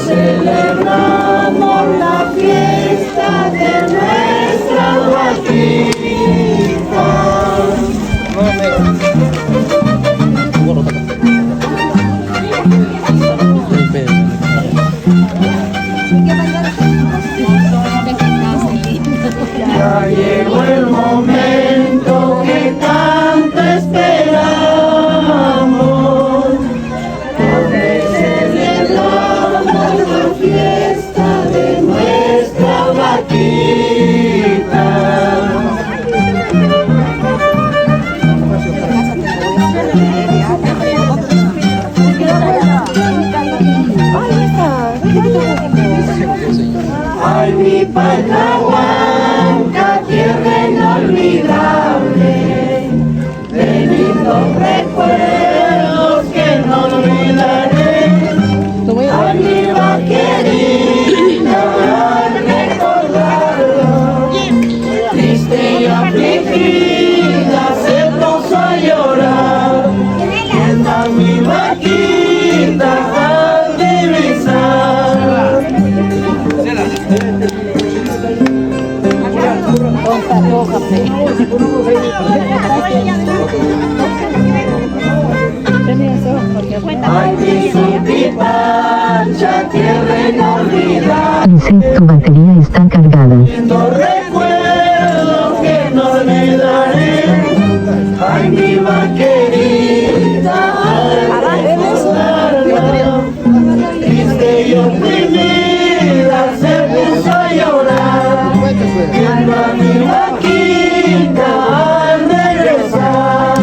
celebramos la fiesta de nuestra vaquita. Ya llegó el momento que tanto esperamos, donde celebramos la fiesta de nuestra vaquita. Ay, mi Panahuanca, tierra inolvidable, de lindos recuerdos que no olvidaré. Ay, mi vaquerita, al recordarlo, triste y afligida se puso a llorar. Viendo a mi vaquita al divisar. Ay, mi Supipacha, tierra inolvidable. Dice, tu batería está cargada. Lindo recuerdo que no olvidaré. Ay, mi vaquerita, al recordarlo, triste y oprimida se puso a llorar. Viendo a mi vaquita al regresar.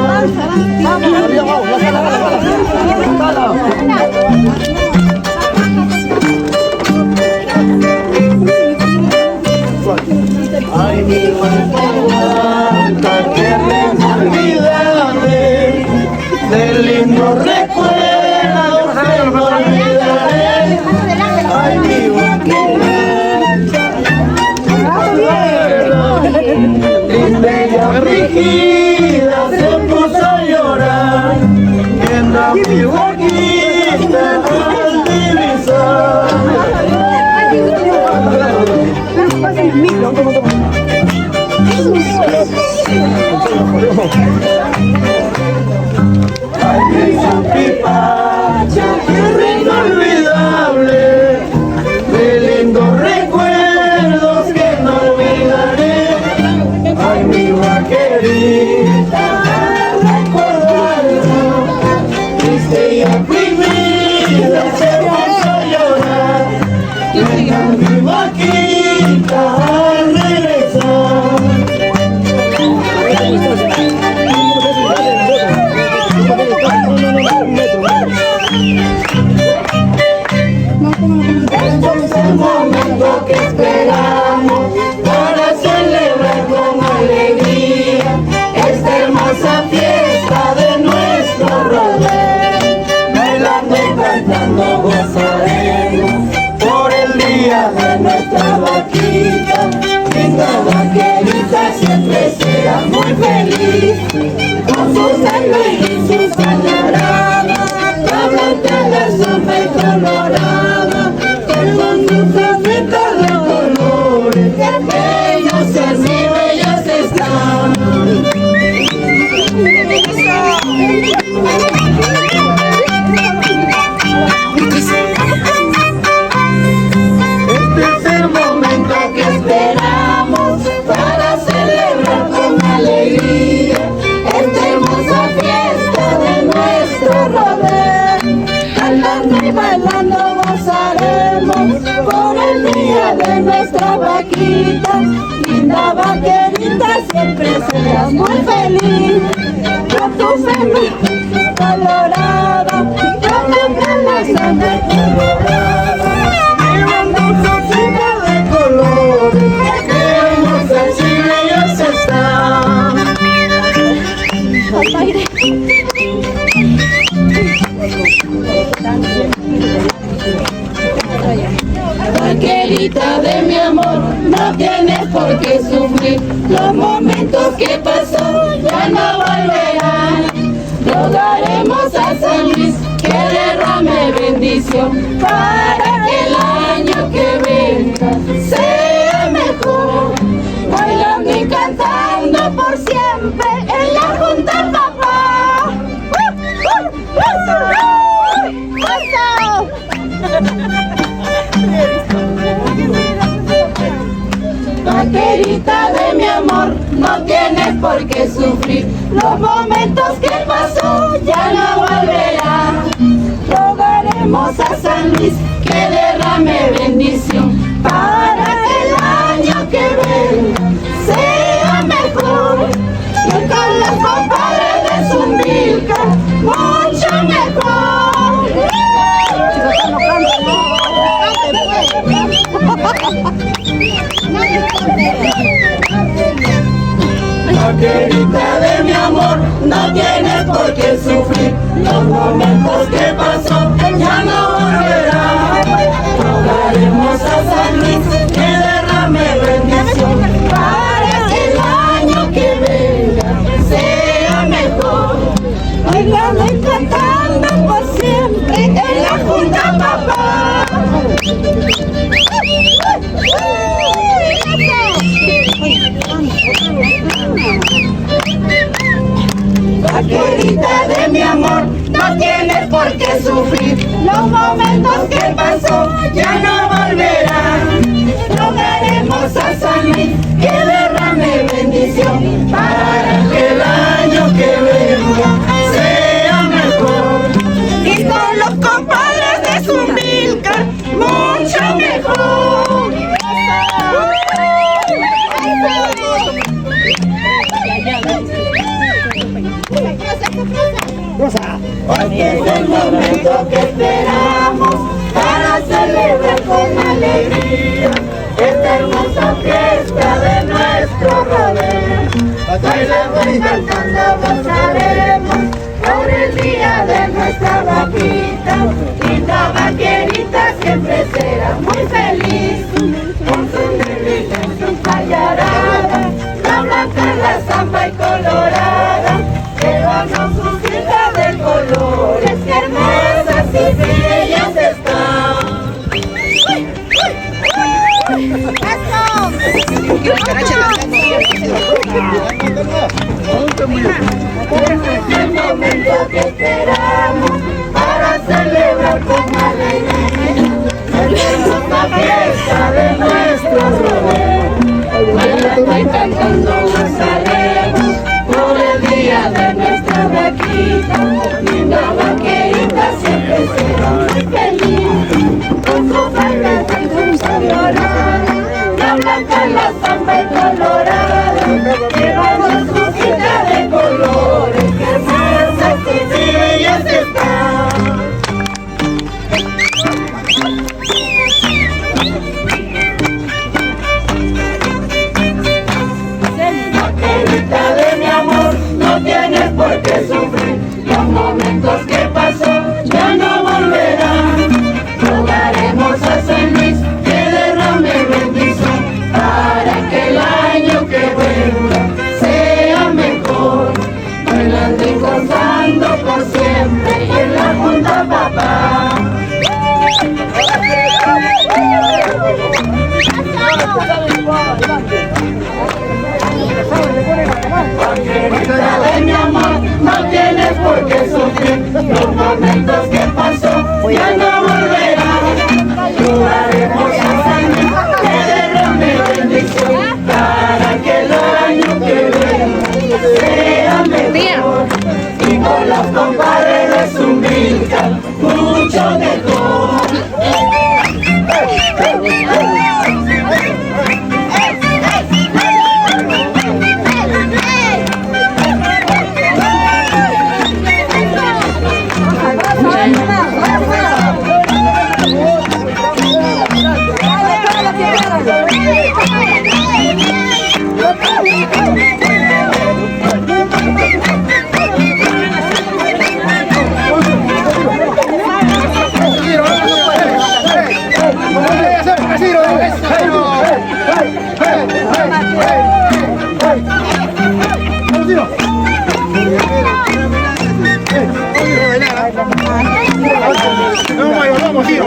Ay, mi Panahuanca, tierra inolvidable, de lindos recuerdos que no olvidaré. Ay, mi vaquerita, triste y afligida se puso a llorar, viendo a mi vaquita al divisar. Ay, mi Supipacha, tierra inolvidable, de lindos recuerdos que no olvidaré. Ay, mi vaquerita, al recordarlo, triste y afligida se puso a llorar. Viendo a mi vaquita al regresar. Este es el momento que esperamos para celebrar con alegría esta hermosa fiesta de nuestro rodeo. Bailando y cantando gozaremos por el día de nuestra vaquita. Linda vaquerita siempre será muy feliz, con su sangre y su salarada, la blanca, la sombra y colorada, que con sus cositas de colores, bellos y así bellas están. Este es el momento que esperamos para celebrar con alegría esta hermosa fiesta de nuestro rodeo. Cantando y bailando gozaremos por el día de nuestra vaquita. Linda vaquerita, siempre serás muy feliz, con tu sangre colorada, la blanca, la sangre colorada, llevando un cosita de colores, que hermosas y bellas están. Vaquerita de mi amor, no tienes por qué sufrir. Los momentos que pasó ya no volverán. Rogaremos a San Luis que derrame bendición. bendición para que el año que venga sea mejor. Bailando y cantando por siempre en la junta, papá. Vaquerita de mi amor, no tienes por qué sufrir. Los momentos que pasó ya no volverán. Rogaremos a San Luis que derrame bendición para que el año que venga sea mejor. Y con los compadres de Zumbilca, mucho mejor. Vaquerita de mi amor, no tienes por qué sufrir. Los momentos que pasó ya no volverán. Rogaremos a San Luis que derrame bendición para que el año que venga sea mejor. Bailando y cantando por siempre en la junta, papá. Vaquerita de mi amor, no tienes por qué sufrir. Los momentos que pasó ya no volverán. Rogaremos a San Luis que derrame bendición para que el año que venga sea mejor. Y con los compadres de Zumbilca, mucho mejor. Hoy es el momento que esperamos para celebrar con alegría esta hermosa fiesta de nuestro rodeo. Bailando y cantando gozaremos por el día de nuestra vaquita. Linda vaquerita siempre será muy feliz con su negrita en su callarada, la blanca, la zamba y colorada. Llevamos su cinta de colores, que hermosas y bellas están. Es el momento que esperamos para celebrar con alegría la fiesta de nuestro rodeo. Bailando y cantando gozaremos por el día de nuestra vaquita. Linda vaquerita siempre será muy feliz con su falda y su violada, la blanca, la zamba y colorada. Llevamos su cinta de colores, que hermosas y bellas están. vamos, tiro.